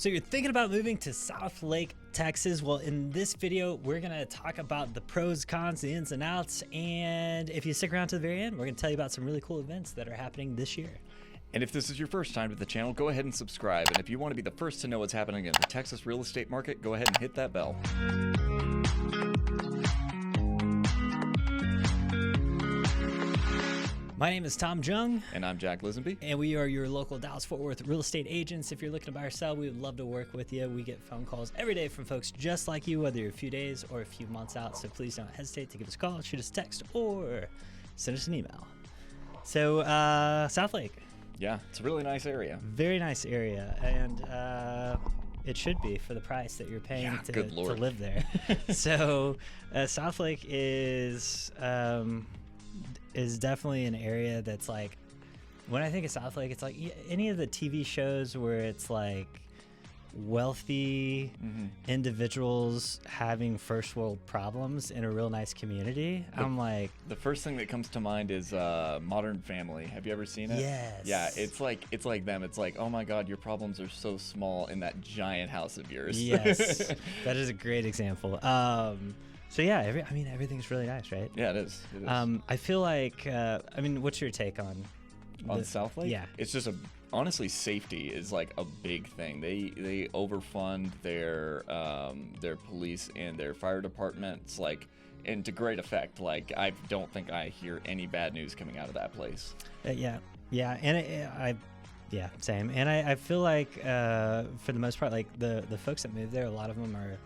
So you're thinking about moving to Southlake, Texas? Well, in this video, we're going to talk about the pros, cons, the ins and outs. And if you stick around to the very end, we're going to tell you about some really cool events that are happening this year. And if this is your first time to the channel, go ahead and subscribe. And if you want to be the first to know what's happening in the Texas real estate market, go ahead and hit that bell. My name is Tom Jung. And I'm Jack Lisenby. And we are your local Dallas-Fort Worth real estate agents. If you're looking to buy or sell, we would love to work with you. We get phone calls every day from folks just like you, whether you're a few days or a few months out. So please don't hesitate to give us a call, shoot us a text, or send us an email. So, Southlake. Yeah, it's a really nice area. Very nice area. And it should be for the price that you're paying to live there. So, Southlake is definitely an area that's like, when I think of Southlake, it's like any of the TV shows where it's like wealthy individuals having first world problems in a real nice community. I'm like, the first thing that comes to mind is Modern Family. Have you ever seen it? Yes. Yeah, it's like them. It's like, oh my God, your problems are so small in that giant house of yours. Yes, that is a great example. So yeah, everything's really nice, right? Yeah, it is. I feel like, what's your take on Southlake? Yeah, it's just honestly, safety is like a big thing. They overfund their police and their fire departments, like, and to great effect. Like, I don't think I hear any bad news coming out of that place. Yeah, and same. And I feel like for the most part, like the folks that move there, a lot of them are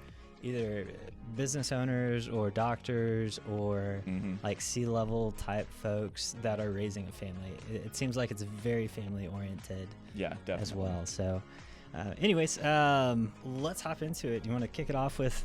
either business owners or doctors or like C-level type folks that are raising a family. It seems like it's very family oriented. Yeah, definitely. As well. So anyways, let's hop into it. Do you want to kick it off with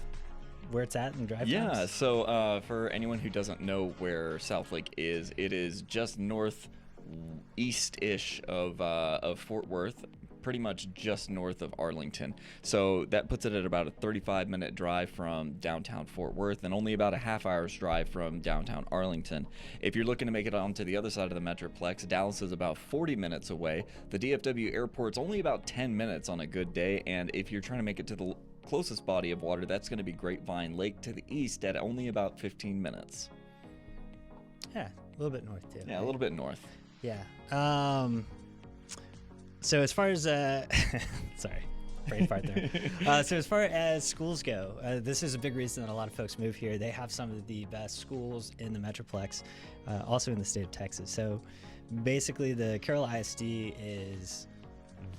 where it's at and drive times? Yeah, so for anyone who doesn't know where Southlake is, it is just northeast-ish of Fort Worth, pretty much just north of Arlington. So that puts it at about a 35-minute drive from downtown Fort Worth and only about a half-hour's drive from downtown Arlington. If you're looking to make it onto the other side of the Metroplex, Dallas is about 40 minutes away. The DFW airport's only about 10 minutes on a good day, and if you're trying to make it to the closest body of water, that's going to be Grapevine Lake to the east at only about 15 minutes. Yeah, a little bit north too. Yeah, right? A little bit north. Yeah. So as far as sorry, brain fart there. So as far as schools go, this is a big reason that a lot of folks move here. They have some of the best schools in the Metroplex, also in the state of Texas. So basically, the Carroll ISD is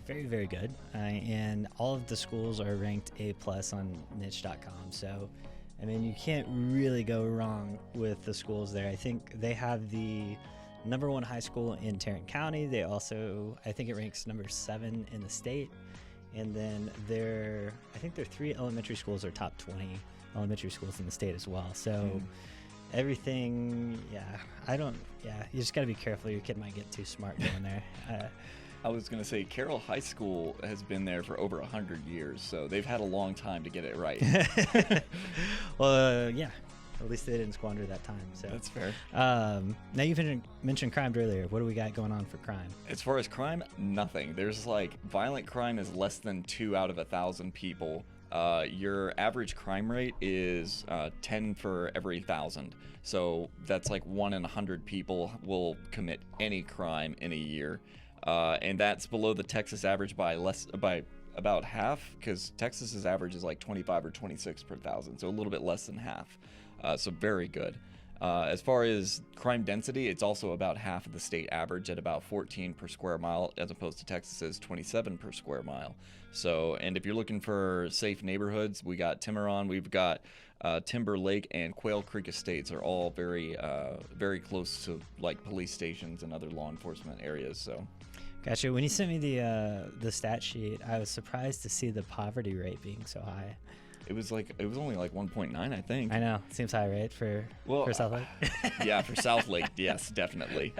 very, very good, and all of the schools are ranked A+ on niche.com. So, I mean, you can't really go wrong with the schools there. I think they have the #1 high school in Tarrant County. They also, I think it ranks #7 in the state. And then I think their 3 elementary schools are top 20 elementary schools in the state as well. So everything, you just got to be careful. Your kid might get too smart going there. I was going to say, Carroll High School has been there for over 100 years, so they've had a long time to get it right. Well, yeah. At least they didn't squander that time. So that's fair. Now you've mentioned crime earlier. What do we got going on for crime? As far as crime, nothing. There's like violent crime is less than 2 out of 1,000 people. Your average crime rate is 10 for every 1,000. So that's like 1 in 100 people will commit any crime in a year. And that's below the Texas average by about half, because Texas's average is like 25 or 26 per 1,000. So a little bit less than half. So very good. As far as crime density, it's also about half of the state average at about 14 per square mile, as opposed to Texas's 27 per square mile. So, and if you're looking for safe neighborhoods, we got Tiburon, we've got Timber Lake, and Quail Creek Estates are all very, very close to like police stations and other law enforcement areas. So. Gotcha. When you sent me the stat sheet, I was surprised to see the poverty rate being so high. It was only like 1.9, I think. I know. Seems high, right? For Southlake? Yeah, for Southlake, yes, definitely.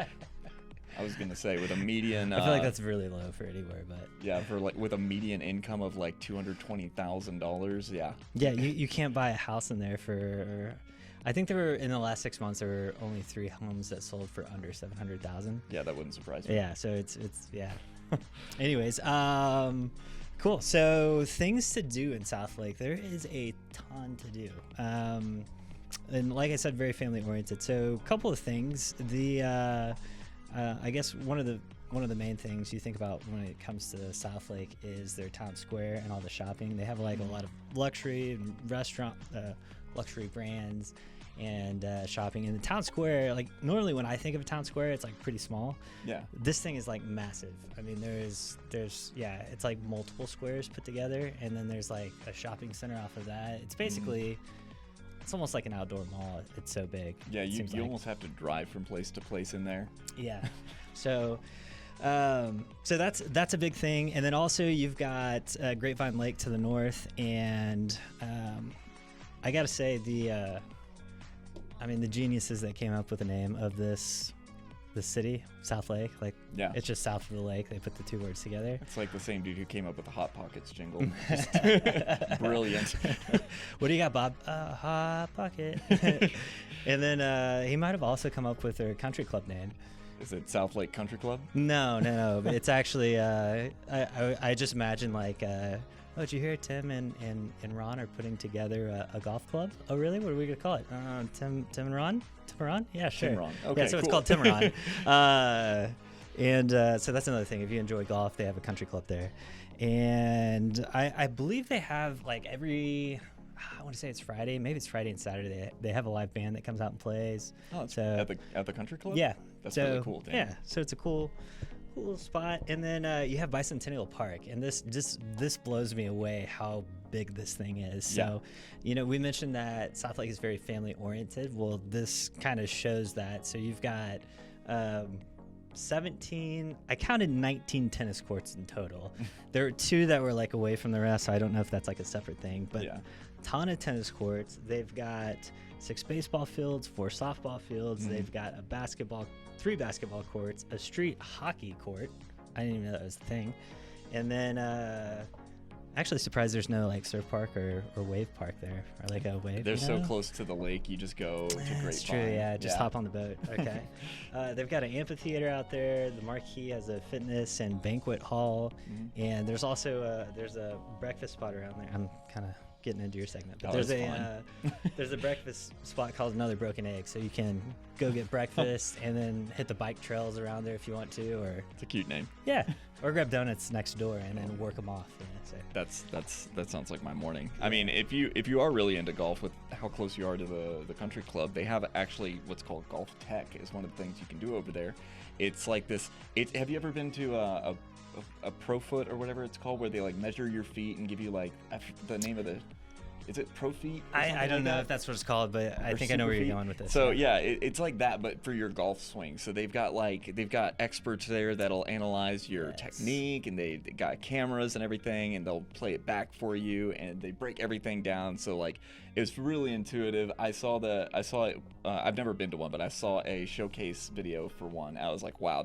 I was gonna say with a median. I feel like that's really low for anywhere, but yeah, with a median income of like $220,000. Yeah. Yeah, you can't buy a house in there for. I think there were, in the last 6 months, there were only 3 homes that sold for under $700,000. Yeah, that wouldn't surprise me. Yeah, so it's yeah. Anyways, Cool. So things to do in Southlake. There is a ton to do. And like I said, very family oriented. So a couple of things. I guess one of the main things you think about when it comes to Southlake is their town square and all the shopping. They have like a lot of luxury and restaurant, luxury brands and shopping in the town square. Like normally when I think of a town square, it's like pretty small. Yeah. This thing is like massive. I mean, there's it's like multiple squares put together, and then there's like a shopping center off of that. It's basically it's almost like an outdoor mall. It's so big. Yeah, you almost have to drive from place to place in there. Yeah. So that's a big thing. And then also you've got Grapevine Lake to the north, and I gotta say the geniuses that came up with the name of the city, Southlake, like it's just south of the lake. They put the two words together. It's like the same dude who came up with the Hot Pockets jingle. Brilliant. What do you got, Bob? Hot Pocket. And then he might have also come up with their country club name. Is it Southlake Country Club? No. But it's actually I just imagine like did you hear Tim and Ron are putting together a golf club? Oh, really? What are we gonna call it? Tim and Ron? Tim and Ron? Yeah, sure. Tim and Ron. Okay, yeah, so cool. It's called Tim and Ron. And so that's another thing. If you enjoy golf, they have a country club there. And I believe they have like I want to say it's Friday. Maybe it's Friday and Saturday. They have a live band that comes out and plays. Oh, so at the country club? Yeah. That's really cool. Dan. Yeah. So it's a cool spot. And then you have Bicentennial Park, and this blows me away how big this thing is. So we mentioned that Southlake is very family oriented. Well, this kind of shows that. So you've got 17, I counted 19 tennis courts in total. There were 2 that were like away from the rest, so I don't know if that's like a separate thing, but ton of tennis courts. They've got 6 baseball fields, 4 softball fields. They've got 3 basketball courts, a street hockey court. I didn't even know that was a thing. And then actually surprised there's no like surf park or wave park there, or like a wave. They're so close to the lake, you just go to Grapevine. That's true, yeah. Just hop on the boat. Okay. They've got an amphitheater out there. The Marquee has a fitness and banquet hall, and there's also there's a breakfast spot around there. I'm kind of getting into your segment, but there's a breakfast spot called Another Broken Egg, so you can go get breakfast and then hit the bike trails around there if you want to, or it's a cute name. Yeah, or grab donuts next door and then work them off. Yeah, so. That sounds like my morning. I mean, if you are really into golf, with how close you are to the country club, they have actually what's called Golf Tech is one of the things you can do over there. It's like this. Have you ever been to a Pro Foot or whatever it's called, where they like measure your feet and give you like the name of is it Pro Feet? I don't know if that's what it's called, but I think I know where you're going with this. So yeah, it's like that, but for your golf swing. So they've got experts there that'll analyze your technique, and they got cameras and everything, and they'll play it back for you, and they break everything down. So like, it was really intuitive. I saw it. I've never been to one, but I saw a showcase video for one. I was like, wow,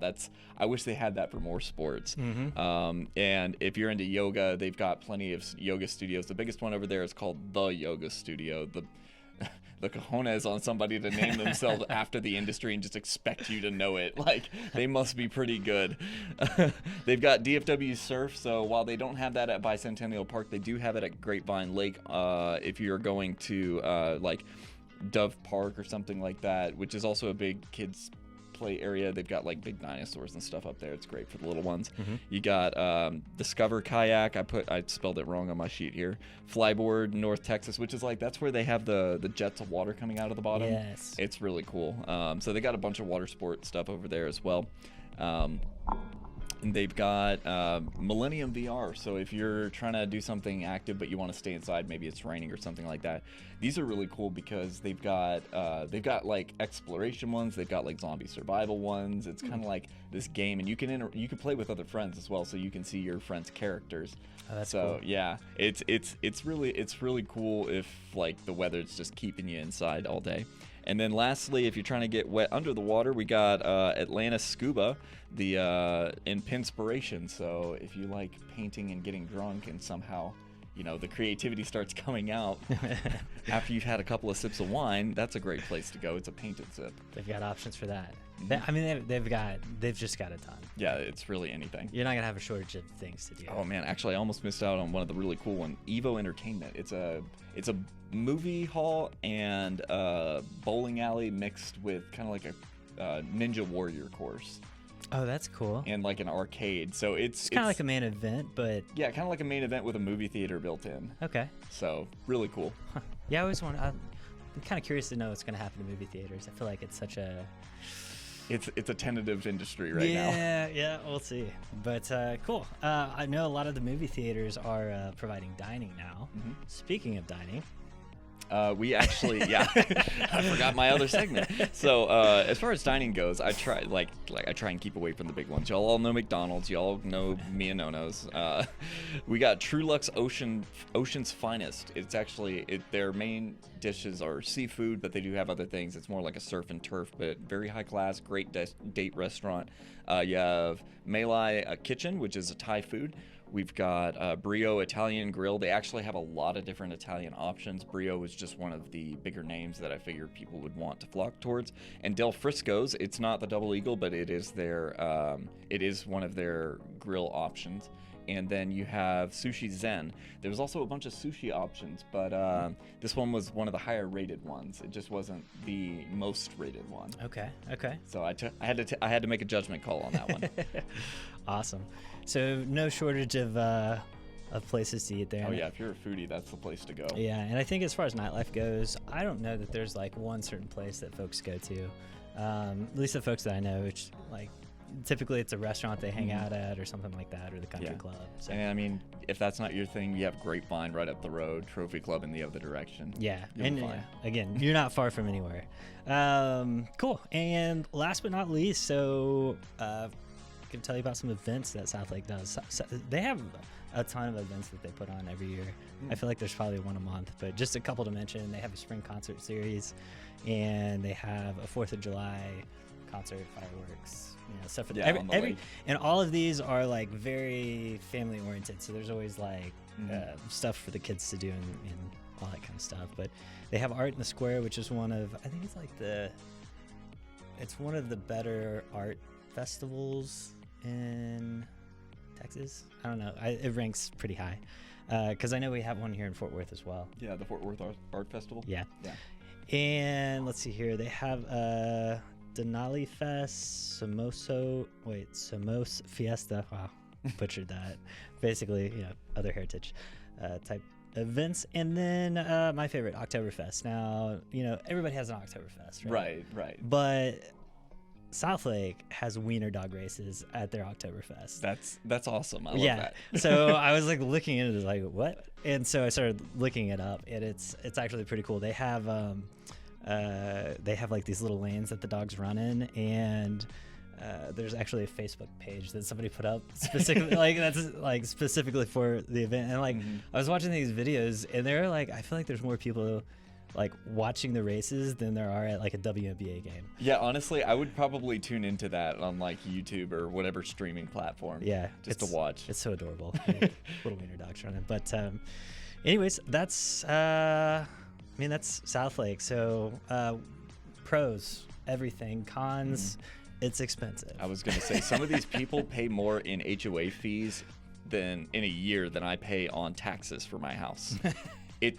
I wish they had that for more sports. And if you're into yoga, they've got plenty of yoga studios. The biggest one over there is called The Yoga Studio. The cojones on somebody to name themselves after the industry and just expect you to know it. Like, they must be pretty good. They've got DFW Surf, so while they don't have that at Bicentennial Park, they do have it at Grapevine Lake. If you're going to like Dove Park or something like that, which is also a big kids play area. They've got like big dinosaurs and stuff up there. It's great for the little ones. You got Discover Kayak. I spelled it wrong on my sheet here. Flyboard North Texas, which is like, that's where they have the jets of water coming out of the bottom. Yes, it's really cool. So they got a bunch of water sport stuff over there as well. And they've got Millennium VR. So if you're trying to do something active but you want to stay inside, maybe it's raining or something like that, these are really cool because they've got like exploration ones, they've got like zombie survival ones. It's kind of like this game, and you can play with other friends as well, so you can see your friends' characters. Oh, that's so cool. Yeah, it's really cool if like the weather's just keeping you inside all day. And then lastly, if you're trying to get wet under the water, we got Atlantis Scuba, in Pinspiration. So if you like painting and getting drunk and somehow the creativity starts coming out after you've had a couple of sips of wine. That's a great place to go. It's a painted sip. They've got options for that. Mhm. They've just got a ton. Yeah, it's really anything. You're not gonna have a shortage of things to do. Oh man, actually, I almost missed out on one of the really cool ones. Evo Entertainment. It's a movie hall and a bowling alley mixed with kind of like a Ninja Warrior course. Oh, that's cool. And like an arcade. So it's kind of like a main event, but yeah, kind of like a main event with a movie theater built in. Okay. So really cool. Huh. Yeah, I always want. I'm kind of curious to know what's gonna happen to movie theaters. I feel like it's such a it's a tentative industry right now. Yeah, we'll see. But cool. I know a lot of the movie theaters are providing dining now. Mm-hmm. Speaking of dining. We actually, yeah, I forgot my other segment. So as far as dining goes, I try I try and keep away from the big ones. Y'all all know McDonald's. Y'all know me and No-Nos. We got Trulux Ocean's Finest. It's actually their main dishes are seafood, but they do have other things. It's more like a surf and turf, but very high class, great date restaurant. You have Malai Kitchen, which is a Thai food. We've got Brio Italian Grill. They actually have a lot of different Italian options. Brio is just one of the bigger names that I figured people would want to flock towards. And Del Frisco's, it's not the Double Eagle, but it is one of their grill options. And then you have Sushi Zen. There was also a bunch of sushi options, but this one was one of the higher rated ones. It just wasn't the most rated one. Okay. So I had to make a judgment call on that one. Awesome. So no shortage of places to eat there. Oh yeah, if you're a foodie, that's the place to go. Yeah, and I think as far as nightlife goes, I don't know that there's like one certain place that folks go to. At least the folks that I know, which like typically it's a restaurant they hang out at or something like that, or the country club. So. And I mean, if that's not your thing, you have Grapevine right up the road, Trophy Club in the other direction. Yeah, You'll be fine. Again, you're not far from anywhere. Cool. And last but not least, so I can tell you about some events that Southlake does. They have a ton of events that they put on every year. I feel like there's probably one a month, but just a couple to mention. They have a spring concert series, and they have a 4th of July concert, fireworks, stuff for every and all of these are like very family oriented. So there's always like stuff for the kids to do and all that kind of stuff. But they have Art in the Square, which is one of it's one of the better art festivals in Texas. I don't know. It ranks pretty high because I know we have one here in Fort Worth as well. Yeah, the Fort Worth Art Festival. Yeah. And let's see here. They have Denali Fest, Somos Fiesta. Wow, butchered that. Basically, other heritage type events. And then my favorite, Oktoberfest. Now, everybody has an Oktoberfest, right? Right. But Southlake has wiener dog races at their Oktoberfest. That's awesome. I love that. So I was like looking into it, like what? And so I started looking it up, and it's actually pretty cool. They have like these little lanes that the dogs run in, and there's actually a Facebook page that somebody put up specifically that's like specifically for the event. And like I was watching these videos, and they're like, I feel like there's more people like watching the races than there are at like a WNBA game. Yeah, honestly, I would probably tune into that on like YouTube or whatever streaming platform. Yeah, just to watch. It's so adorable. Little wiener dogs running. But anyways, that's Southlake. So pros, everything. Cons, it's expensive. I was gonna say some of these people pay more in HOA fees in a year than I pay on taxes for my house.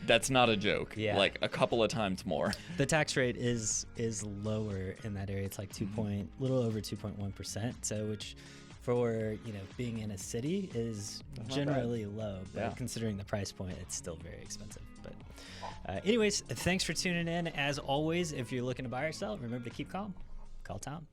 That's not a joke. Yeah. Like a couple of times more. The tax rate is lower in that area. It's like little over 2.1%. So which for being in a city is generally low, but considering the price point, it's still very expensive. But anyways, thanks for tuning in. As always, if you're looking to buy or sell, remember to keep calm. Call Tom.